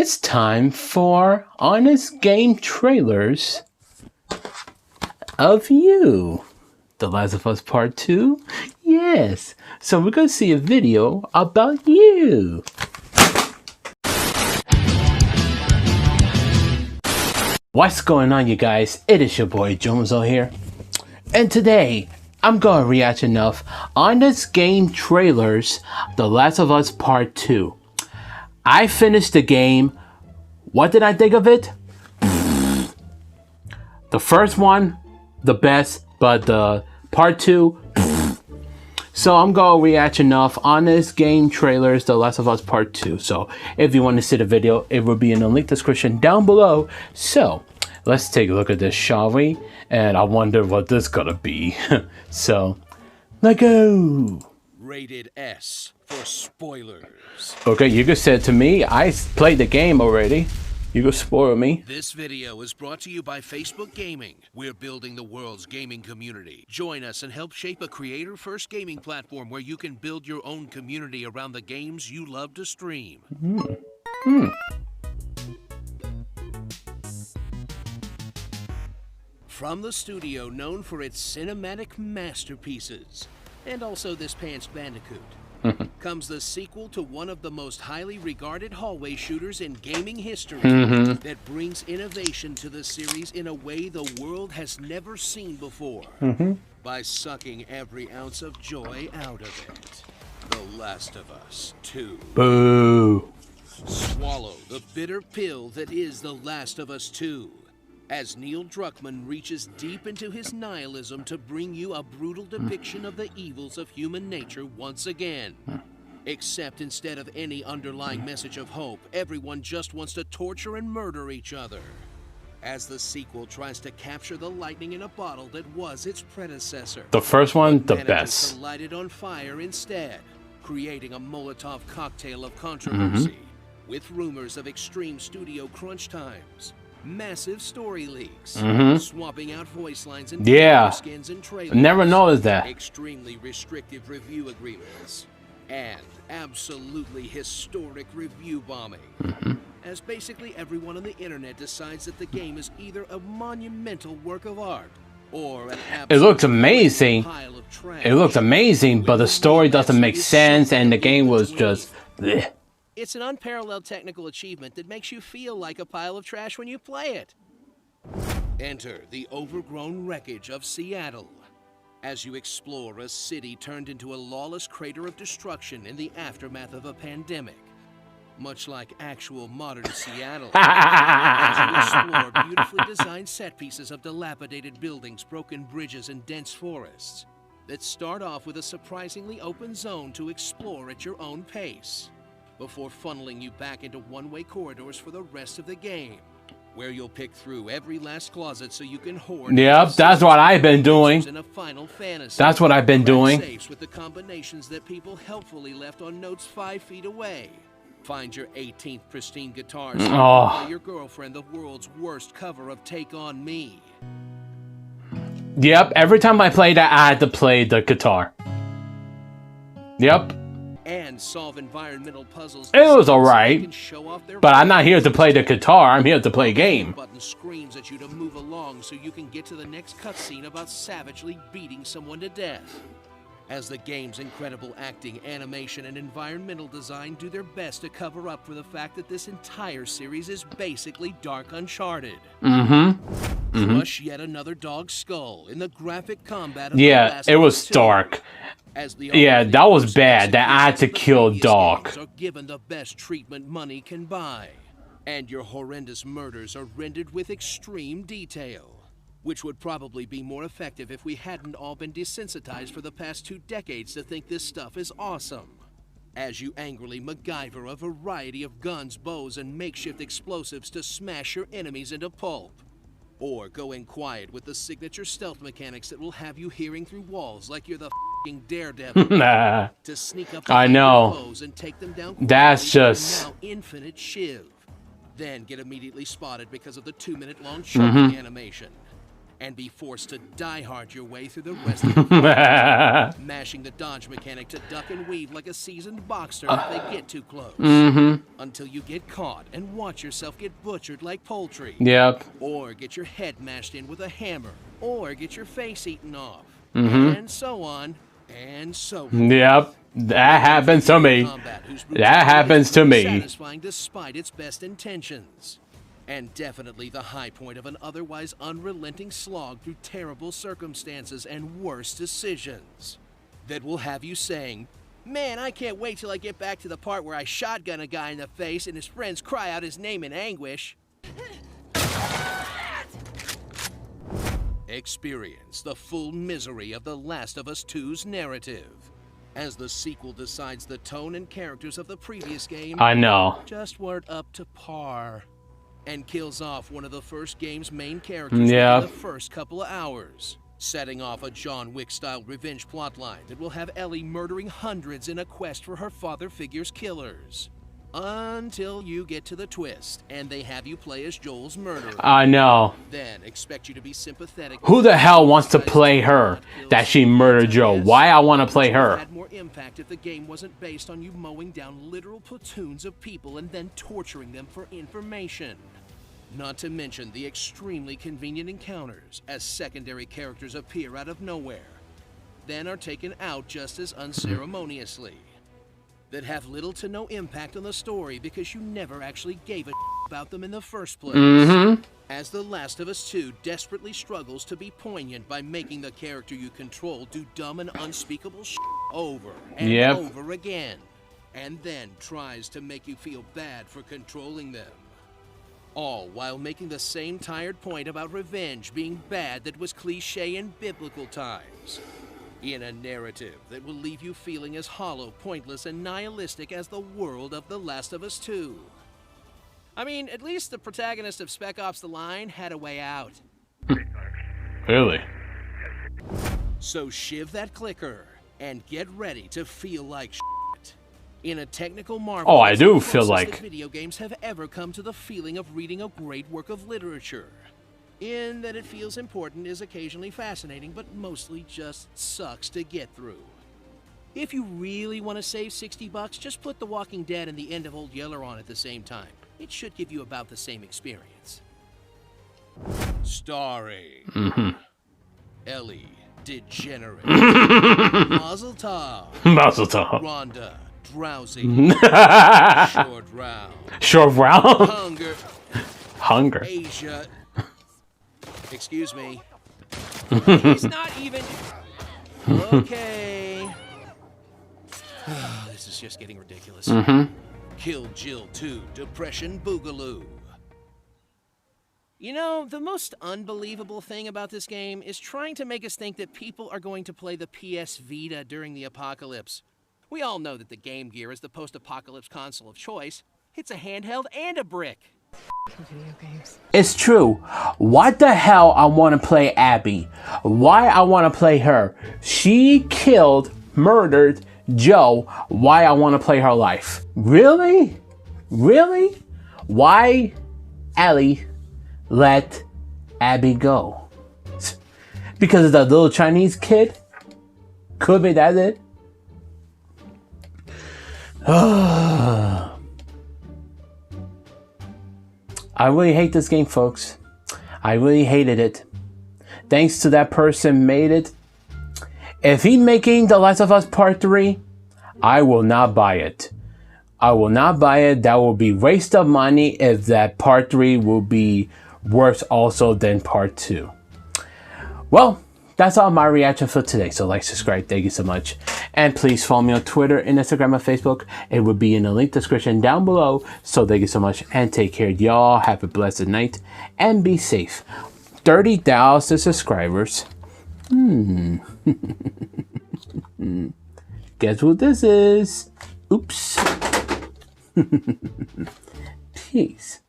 It's time for Honest Game Trailers of You. The Last of Us Part 2? Yes. So we're going to see a video about you. What's going on, you guys? It is your boy Joneso here. And today, I'm going to react enough Honest Game Trailers The Last of Us Part 2. I finished the game. What did I think of it? The first one, the best, but the part 2. So I'm going to react enough Honest Game Trailers The Last of Us Part 2. So if you want to see the video, it will be in the link description down below. So let's take a look at this, shall we? And I wonder what this is gonna be. So let's go. Rated S for spoilers. Okay, you just said to me, I played the game already. You could spoil me. This video is brought to you by Facebook Gaming. We're building the world's gaming community. Join us and help shape a creator-first gaming platform where you can build your own community around the games you love to stream. From the studio known for its cinematic masterpieces, and also this Pants Bandicoot, comes the sequel to one of the most highly regarded hallway shooters in gaming history that brings innovation to the series in a way the world has never seen before by sucking every ounce of joy out of it. The Last of Us 2. Boo. Swallow the bitter pill that is The Last of Us 2. As Neil Druckmann reaches deep into his nihilism to bring you a brutal depiction of the evils of human nature once again. Except instead of any underlying message of hope, everyone just wants to torture and murder each other. As the sequel tries to capture the lightning in a bottle that was its predecessor. The first one, the manages best. to light it on fire instead, creating a Molotov cocktail of controversy, with rumors of extreme studio crunch times. Massive story leaks, swapping out voice lines and skins and trailers. Never noticed that. Extremely restrictive review agreements, and absolutely historic review bombing. As basically everyone on the internet decides that the game is either a monumental work of art or an It looks absolute amazing. pile of trash. It looks amazing, but the story doesn't make sense, and the game was just bleh. It's an unparalleled technical achievement that makes you feel like a pile of trash when you play it. Enter the overgrown wreckage of Seattle as you explore a city turned into a lawless crater of destruction in the aftermath of a pandemic. Much like actual modern Seattle, as you explore beautifully designed set pieces of dilapidated buildings, broken bridges, and dense forests that start off with a surprisingly open zone to explore at your own pace, before funneling you back into one-way corridors for the rest of the game, where you'll pick through every last closet so you can hoard. Yep, that's what I've been doing. In a Final Fantasy. That's what I've been doing. Safes with the combinations that people helpfully left on notes 5 feet away. Find your 18th pristine guitar so you can play your girlfriend the world's worst cover of Take On Me. Yep, every time I played that, I had to play the guitar. Yep. And solve environmental puzzles. It was alright, so show off their but I'm not here to play the guitar, I'm here to play a game. Button screams at you to move along so you can get to the next cutscene about savagely beating someone to death. As the game's incredible acting, animation, and environmental design do their best to cover up for the fact that this entire series is basically Dark Uncharted. Crush yet another dog's skull in the graphic combat of The Last it of was Us 2. dark. As the Yeah, that was worst bad. That I had to executions of the kill previous Doc. games are given the best treatment money can buy, and your horrendous murders are rendered with extreme detail, which would probably be more effective if we hadn't all been desensitized for the past 2 decades to think this stuff is awesome. As you angrily MacGyver a variety of guns, bows, and makeshift explosives to smash your enemies into pulp. Or go in quiet with the signature stealth mechanics that will have you hearing through walls like you're the f***ing Daredevil. Nah. To sneak up I behind your know. foes and take them down That's quickly with just- your now infinite shiv. Then get immediately spotted because of the 2-minute long choking animation. and be forced to die-hard your way through the rest of the fight, mashing the dodge mechanic to duck and weave like a seasoned boxer if they get too close, until you get caught and watch yourself get butchered like poultry. Yep. Or get your head mashed in with a hammer, or get your face eaten off, and so on, and so on. Yep. That happens to me. That happens to me. Satisfying despite its best intentions. And definitely the high point of an otherwise unrelenting slog through terrible circumstances and worse decisions. That will have you saying, "Man, I can't wait till I get back to the part where I shotgun a guy in the face and his friends cry out his name in anguish." Experience the full misery of The Last of Us 2's narrative, as the sequel decides the tone and characters of the previous game I know. just weren't up to par, and kills off one of the first game's main characters Yeah. within the first couple of hours, setting off a John Wick-style revenge plotline that will have Ellie murdering hundreds in a quest for her father figure's killers. Until you get to the twist, and they have you play as Joel's murderer. I know. Then expect you to be sympathetic. Who the hell wants to play her that she murdered Joe? Why I want to play her? Had more impact if the game wasn't based on you mowing down literal platoons of people and then torturing them for information. Not to mention the extremely convenient encounters as secondary characters appear out of nowhere, then are taken out just as unceremoniously. That have little to no impact on the story because you never actually gave a about them in the first place. As The Last of Us 2 desperately struggles to be poignant by making the character you control do dumb and unspeakable over and over again, and then tries to make you feel bad for controlling them. All while making the same tired point about revenge being bad that was cliche in biblical times. In a narrative that will leave you feeling as hollow, pointless, and nihilistic as the world of The Last of Us 2. I mean, at least the protagonist of Spec Ops: The Line had a way out. Really? So shiv that clicker and get ready to feel like shit. In a technical marvel, Oh, I do it's the feel closest like- that video games have ever come to the feeling of reading a great work of literature. In that it feels important, is occasionally fascinating, but mostly just sucks to get through. If you really want to save $60, just put The Walking Dead and The End of Old Yeller on at the same time. It should give you about the same experience. Starring Ellie Degenerate, Mazel Tov, Mazel tov. Rhonda Drowsy, Short Round, Short round. Hunger, Hunger. Asia. Excuse me. He's not even. Okay. This is just getting ridiculous. Kill Jill 2, Depression Boogaloo. You know, the most unbelievable thing about this game is trying to make us think that people are going to play the PS Vita during the apocalypse. We all know that the Game Gear is the post-apocalypse console of choice. It's a handheld and a brick. Video games. It's true. Why the hell I want to play Abby? Why I want to play her? She killed, murdered Joe. Why I want to play her life? Really? Really? Why Ellie let Abby go? Because of that little Chinese kid? Could be that it? I really hate this game, folks. I really hated it. Thanks to that person made it. If he making The Last of Us Part 3, I will not buy it. I will not buy it. That will be waste of money if that Part 3 will be worse also than Part 2. Well, that's all my reaction for today. So like, subscribe. Thank you so much. And please follow me on Twitter and Instagram and Facebook. It will be in the link description down below. So thank you so much and take care. Y'all have a blessed night and be safe. 30,000 subscribers. Guess who this is? Oops. Peace.